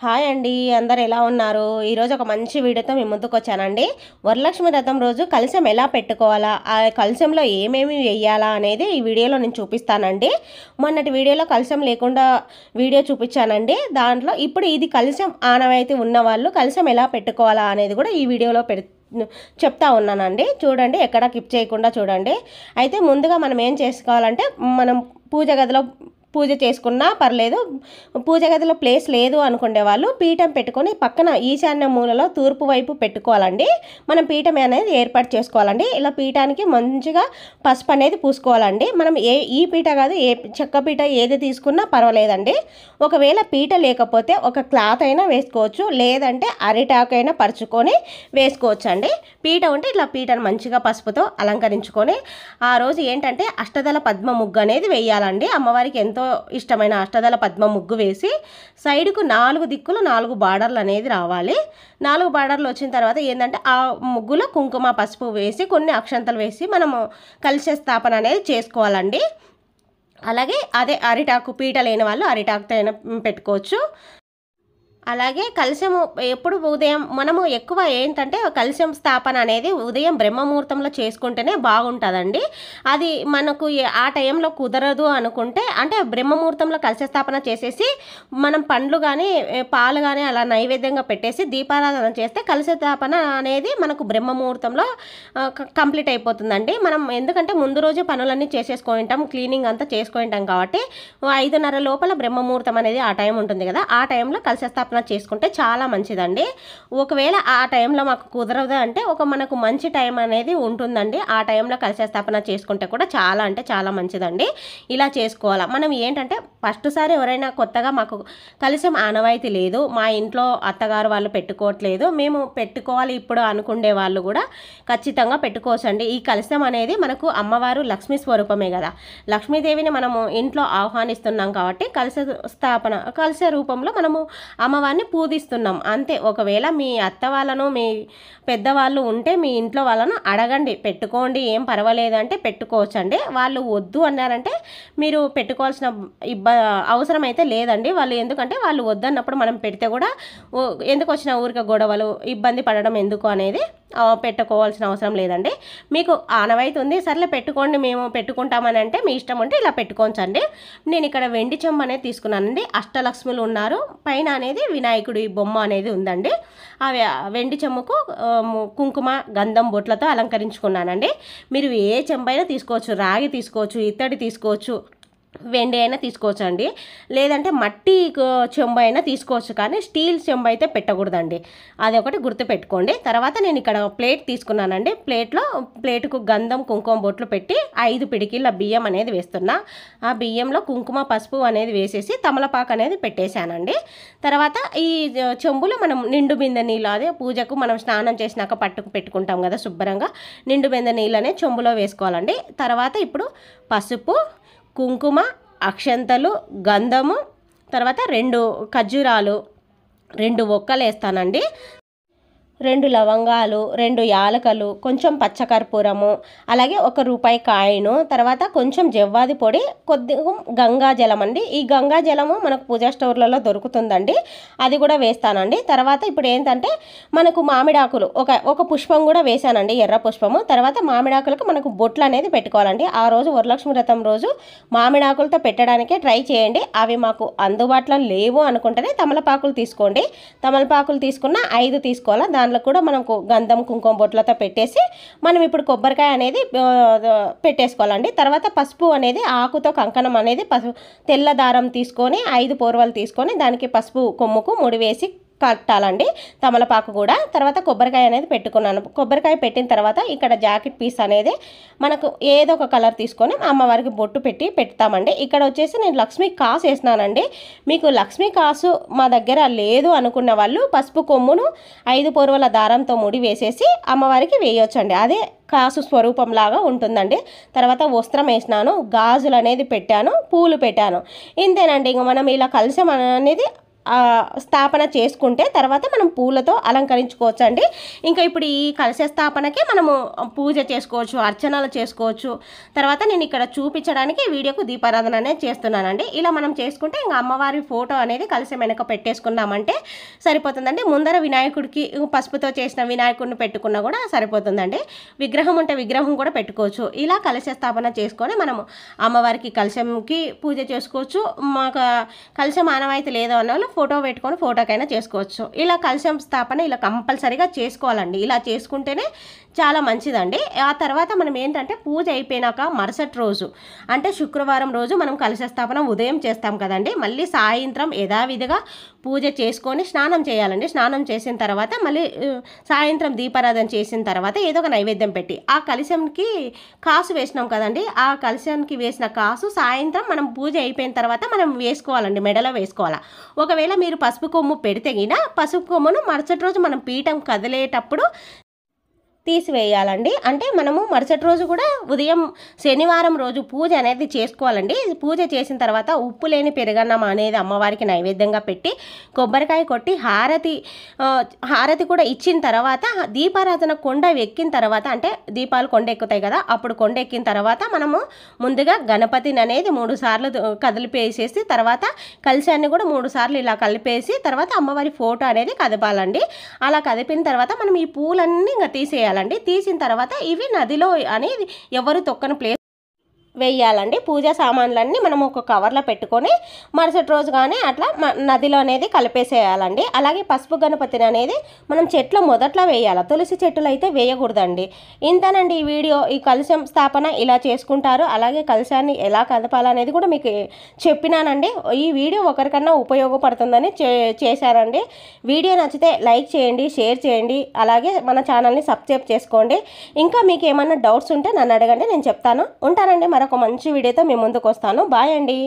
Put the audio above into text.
Hi అండి, అందరు ఎలా ఉన్నారు? ఈరోజు ఒక మంచి వీడియోతో మీ ముందుకు వచ్చానండి. వరలక్ష్మి వ్రతం రోజు కలశం ఎలా పెట్టుకోవాలా, ఆ కలశంలో ఏమేమి వేయాలా అనేది ఈ వీడియోలో నేను చూపిస్తానండి. మొన్నటి వీడియోలో కలశం లేకుండా వీడియో చూపించానండి. దాంట్లో ఇప్పుడు ఇది కలశం ఆనవాయితీ ఉన్నవాళ్ళు కలశం ఎలా పెట్టుకోవాలా అనేది కూడా ఈ వీడియోలో చెప్తా ఉన్నానండి. చూడండి, ఎక్కడ కిప్ చేయకుండా చూడండి. అయితే ముందుగా మనం ఏం చేసుకోవాలంటే, మనం పూజ చేసుకున్నా పర్లేదు. పూజ గదిలో ప్లేస్ లేదు అనుకునే వాళ్ళు పీఠం పెట్టుకొని పక్కన ఈశాన్య మూలలో తూర్పు వైపు పెట్టుకోవాలండి. మనం పీఠం అనేది ఏర్పాటు చేసుకోవాలండి. ఇలా పీఠానికి మంచిగా పసుపు అనేది పూసుకోవాలండి. మనం ఈ పీట కాదు, ఏ చెక్క పీట ఏది తీసుకున్నా పర్వాలేదండి. ఒకవేళ పీట లేకపోతే ఒక క్లాత్ అయినా వేసుకోవచ్చు, లేదంటే అరిటాకు అయినా పరుచుకొని వేసుకోవచ్చు అండి. పీట ఉంటే ఇట్లా పీటను మంచిగా పసుపుతో అలంకరించుకొని ఆ రోజు ఏంటంటే అష్టదళ పద్మ ముగ్గు అనేది వేయాలండి. అమ్మవారికి ఎంతో ఇష్టమైన అష్టదళ పద్మ ముగ్గు వేసి సైడ్కు 4 దిక్కులు 4 బార్డర్లు అనేది రావాలి. 4 బార్డర్లు వచ్చిన తర్వాత ఏంటంటే ఆ ముగ్గులో కుంకుమ పసుపు వేసి కొన్ని అక్షంతలు వేసి మనము కలశ స్థాపన అనేది చేసుకోవాలండి. అలాగే అదే అరిటాకు పీట లేని వాళ్ళు అరిటాకుతో అయినా పెట్టుకోవచ్చు. అలాగే కలశము ఎప్పుడు ఉదయం మనము ఎక్కువ ఏంటంటే కలశం స్థాపన అనేది ఉదయం బ్రహ్మముహూర్తంలో చేసుకుంటేనే బాగుంటుందండి. అది మనకు ఆ టైంలో కుదరదు అనుకుంటే, అంటే బ్రహ్మముహూర్తంలో కలశ స్థాపన చేసేసి మనం పండ్లు కానీ పాలు కానీ అలా నైవేద్యంగా పెట్టేసి దీపారాధన చేస్తే కలశ స్థాపన అనేది మనకు బ్రహ్మముహూర్తంలో కంప్లీట్ అయిపోతుందండి. మనం ఎందుకంటే ముందు రోజు పనులన్నీ చేసేసుకుంటాం, క్లీనింగ్ అంతా చేసుకుంటాం కాబట్టి 5:30 లోపల బ్రహ్మముహూర్తం అనేది ఆ టైం ఉంటుంది కదా, ఆ టైంలో కలశ స్థాపన చేసుకుంటే చాలా మంచిదండి. ఒకవేళ ఆ టైంలో మాకు కుదరదు అంటే మనకు మంచి టైం అనేది ఉంటుందండి. ఆ టైంలో కలశ స్థాపన చేసుకుంటే కూడా చాలా అంటే చాలా మంచిదండి. ఇలా చేసుకోవాలా. మనం ఏంటంటే ఫస్ట్ సారి ఎవరైనా కొత్తగా మాకు కలశం ఆనవాయితీ లేదు, మా ఇంట్లో అత్తగారు వాళ్ళు పెట్టుకోవట్లేదు, మేము పెట్టుకోవాలి ఇప్పుడు అనుకునే వాళ్ళు కూడా ఖచ్చితంగా పెట్టుకోవచ్చండి. ఈ కలశం అనేది మనకు అమ్మవారు లక్ష్మీ స్వరూపమే కదా, లక్ష్మీదేవిని మనము ఇంట్లో ఆహ్వానిస్తున్నాం కాబట్టి కలశ రూపంలో మనము అమ్మవారిని పూజిస్తున్నాం అంతే. ఒకవేళ మీ అత్త వాళ్ళను మీ పెద్దవాళ్ళు ఉంటే మీ ఇంట్లో వాళ్ళను అడగండి, పెట్టుకోండి ఏం పర్వాలేదు అంటే పెట్టుకోవచ్చండి. వాళ్ళు వద్దు అన్నారంటే మీరు పెట్టుకోవాల్సిన అవసరం అయితే లేదండి. వాళ్ళు ఎందుకంటే వాళ్ళు వద్దన్నప్పుడు మనం పెడితే కూడా ఎందుకు వచ్చిన ఊరికే గొడవలు ఇబ్బంది పడడం ఎందుకు అనేది పెట్టుకోవాల్సిన అవసరం లేదండి. మీకు ఆనవాయితీ ఉంది సర్లే పెట్టుకోండి మేము పెట్టుకుంటామని అంటే మీ ఇష్టం ఉంటే ఇలా పెట్టుకోవచ్చండి. నేను ఇక్కడ వెండి చెంబు అనేది తీసుకున్నానండి. అష్టలక్ష్ములు ఉన్నారు, పైన అనేది వినాయకుడి బొమ్మ అనేది ఉందండి. ఆ వెండి చెంబుకు కుంకుమ గంధం బొట్లతో అలంకరించుకున్నానండి. మీరు ఏ చెంబైనా తీసుకోవచ్చు, రాగి తీసుకోవచ్చు, ఇత్తడి తీసుకోవచ్చు, వెండి అయినా తీసుకోవచ్చు అండి, లేదంటే మట్టి చెంబు అయినా తీసుకోవచ్చు, కానీ స్టీల్ చెంబు అయితే పెట్టకూడదండి. అది ఒకటి గుర్తు పెట్టుకోండి. తర్వాత నేను ఇక్కడ ప్లేట్ తీసుకున్నానండి. ప్లేటుకు గంధం కుంకుమ బొట్లు పెట్టి 5 పిడికిళ్ళ బియ్యం అనేది వేస్తున్నా. ఆ బియ్యంలో కుంకుమ పసుపు అనేది వేసేసి తమలపాకు అనేది పెట్టేశానండి. తర్వాత ఈ చెంబులో మనం నిండు బిందె నీళ్ళు, అదే పూజకు మనం స్నానం చేసినాక పెట్టుకుంటాం కదా శుభ్రంగా, నిండు బిందె నీళ్ళు అనేది చెంబులో వేసుకోవాలండి. తర్వాత ఇప్పుడు పసుపు, కుంకుమ, అక్షంతలు, గంధము, తర్వాత 2 ఖర్జూరాలు, 2 ఒక్కలు వేస్తానండి, 2 లవంగాలు, 2 యాలకలు, కొంచెం పచ్చకర్పూరము, అలాగే 1 రూపాయి కాయిను, తర్వాత కొంచెం జవ్వాది పొడి, కొద్దిగా గంగా జలం అండి. ఈ గంగా జలము మనకు పూజా స్టోర్లలో దొరుకుతుందండి, అది కూడా వేస్తానండి. తర్వాత ఇప్పుడు ఏంటంటే మనకు మామిడాకులు ఒక పుష్పం కూడా వేసానండి, ఎర్ర పుష్పము. తర్వాత మామిడాకులకు మనకు బొట్లు అనేది పెట్టుకోవాలండి. ఆ రోజు వరలక్ష్మి వ్రతం రోజు మామిడాకులతో పెట్టడానికే ట్రై చేయండి. అవి మాకు అందుబాటులో లేవు అనుకుంటేనే తమలపాకులు తీసుకోండి. తమలపాకులు తీసుకున్న 5 తీసుకోవాలా. దానిలో కూడా మనకు గంధం కుంకుమ బొట్లతో పెట్టేసి మనం ఇప్పుడు కొబ్బరికాయ అనేది పెట్టేసుకోవాలండి. తర్వాత పసుపు అనేది ఆకుతో కంకణం అనేది తెల్ల దారం తీసుకొని 5 పోర్వలు తీసుకొని దానికి పసుపు కొమ్ముకు ముడి వేసి కట్టాలండి, తమలపాకు కూడా. తర్వాత కొబ్బరికాయ అనేది పెట్టుకున్నాను. కొబ్బరికాయ పెట్టిన తర్వాత ఇక్కడ జాకెట్ పీస్ అనేది మనకు ఏదో ఒక కలర్ తీసుకొని అమ్మవారికి బొట్టు పెడతామండి. ఇక్కడ వచ్చేసి నేను లక్ష్మీ కాసు వేసినానండి. మీకు లక్ష్మీ కాసు మా దగ్గర లేదు అనుకున్న వాళ్ళు పసుపు కొమ్మును 5 పొరవల దారంతో ముడి వేసేసి అమ్మవారికి వేయొచ్చండి, అదే కాసు స్వరూపం లాగా ఉంటుందండి. తర్వాత వస్త్రం వేసినాను, గాజులు అనేది పెట్టాను, పూలు పెట్టాను, ఇంతేనండి. ఇంక మనం ఇలా కలశం అనేది స్థాపన చేసుకుంటే తర్వాత మనం పూలతో అలంకరించుకోవచ్చు అండి. ఇంకా ఇప్పుడు ఈ కలశ స్థాపనకి మనము పూజ చేసుకోవచ్చు, అర్చనలు చేసుకోవచ్చు. తర్వాత నేను ఇక్కడ చూపించడానికి వీడియోకు దీపారాధన అనేది చేస్తున్నానండి. ఇలా మనం చేసుకుంటే ఇంకా అమ్మవారి ఫోటో అనేది కలశం వెనక పెట్టేసుకున్నామంటే సరిపోతుందండి. ముందర వినాయకుడికి పసుపుతో చేసిన వినాయకుడిని పెట్టుకున్నా కూడా సరిపోతుందండి. విగ్రహం ఉంటే విగ్రహం కూడా పెట్టుకోవచ్చు. ఇలా కలశ స్థాపన చేసుకొని మనము అమ్మవారికి కలశంకి పూజ చేసుకోవచ్చు. మాకు కలశం ఆనవాయితీ లేదో అన్న వాళ్ళు ఫోటో పెట్టుకొని ఫోటోకైనా చేసుకోవచ్చు. ఇలా కలశం స్థాపన ఇలా కంపల్సరీగా చేసుకోవాలండి. ఇలా చేసుకుంటేనే చాలా మంచిదండి. ఆ తర్వాత మనం ఏంటంటే పూజ అయిపోయినాక మరుసటి రోజు అంటే శుక్రవారం రోజు మనం కలశ స్థాపన ఉదయం చేస్తాం కదండి. మళ్ళీ సాయంత్రం యథావిధిగా పూజ చేసుకొని స్నానం చేయాలండి. స్నానం చేసిన తర్వాత మళ్ళీ సాయంత్రం దీపారాధన చేసిన తర్వాత ఏదో ఒక నైవేద్యం పెట్టి ఆ కలశంకి కాసు వేసినాం కదండి. ఆ కలశానికి వేసిన కాసు సాయంత్రం మనం పూజ అయిపోయిన తర్వాత మనం వేసుకోవాలండి, మెడలో వేసుకోవాలా. ఒకవేళ మీరు పసుపు కొమ్ము పెడితే గిన పసుపు కొమ్మును మరుసటి రోజు మనం పీఠం కదిలేటప్పుడు తీసివేయాలండి. అంటే మనము మరుసటి రోజు కూడా ఉదయం శనివారం రోజు పూజ అనేది చేసుకోవాలండి. పూజ చేసిన తర్వాత ఉప్పు లేని పెరుగన్నం అనేది అమ్మవారికి నైవేద్యంగా పెట్టి కొబ్బరికాయ కొట్టి హారతి కూడా ఇచ్చిన తర్వాత దీపారాధన కొండ ఎక్కిన తర్వాత అంటే దీపాలు కొండ ఎక్కుతాయి కదా, అప్పుడు కొండ ఎక్కిన తర్వాత మనము ముందుగా గణపతిని అనేది 3 సార్లు కదిలిపేసేసి తర్వాత కలశాన్ని కూడా 3 సార్లు ఇలా కలిపేసి తర్వాత అమ్మవారి ఫోటో అనేది కదపాలండి. అలా కదిపిన తర్వాత మనం ఈ పూలన్నీ ఇంకా తీసేయాలి. తీసిన తర్వాత ఇవి నదిలో అనేది ఎవరు తొక్కని ప్లేస్ వేయాలండి. పూజా సామాన్లన్నీ మనం ఒక కవర్లో పెట్టుకొని మరుసటి రోజు కానీ అట్లా నదిలో అనేది కలిపేసేయాలండి. అలాగే పసుపు గణపతిని అనేది మనం చెట్ల మొదట్లో వేయాలి, తులసి చెట్టులు అయితే వేయకూడదండి. ఇంతేనండి ఈ వీడియో. ఈ కలశం స్థాపన ఇలా చేసుకుంటారు. అలాగే కలశాన్ని ఎలా కదపాలనేది కూడా మీకు చెప్పినానండి. ఈ వీడియో ఒకరికన్నా ఉపయోగపడుతుందని చేశారండి. వీడియో నచ్చితే లైక్ చేయండి, షేర్ చేయండి, అలాగే మన ఛానల్ని సబ్స్క్రైబ్ చేసుకోండి. ఇంకా మీకు ఏమైనా డౌట్స్ ఉంటే నన్ను అడగండి, నేను చెప్తాను. ఉంటానండి. మరొక మంచి వీడియోతో మీ ముందుకు వస్తాను. బాయ్ అండి.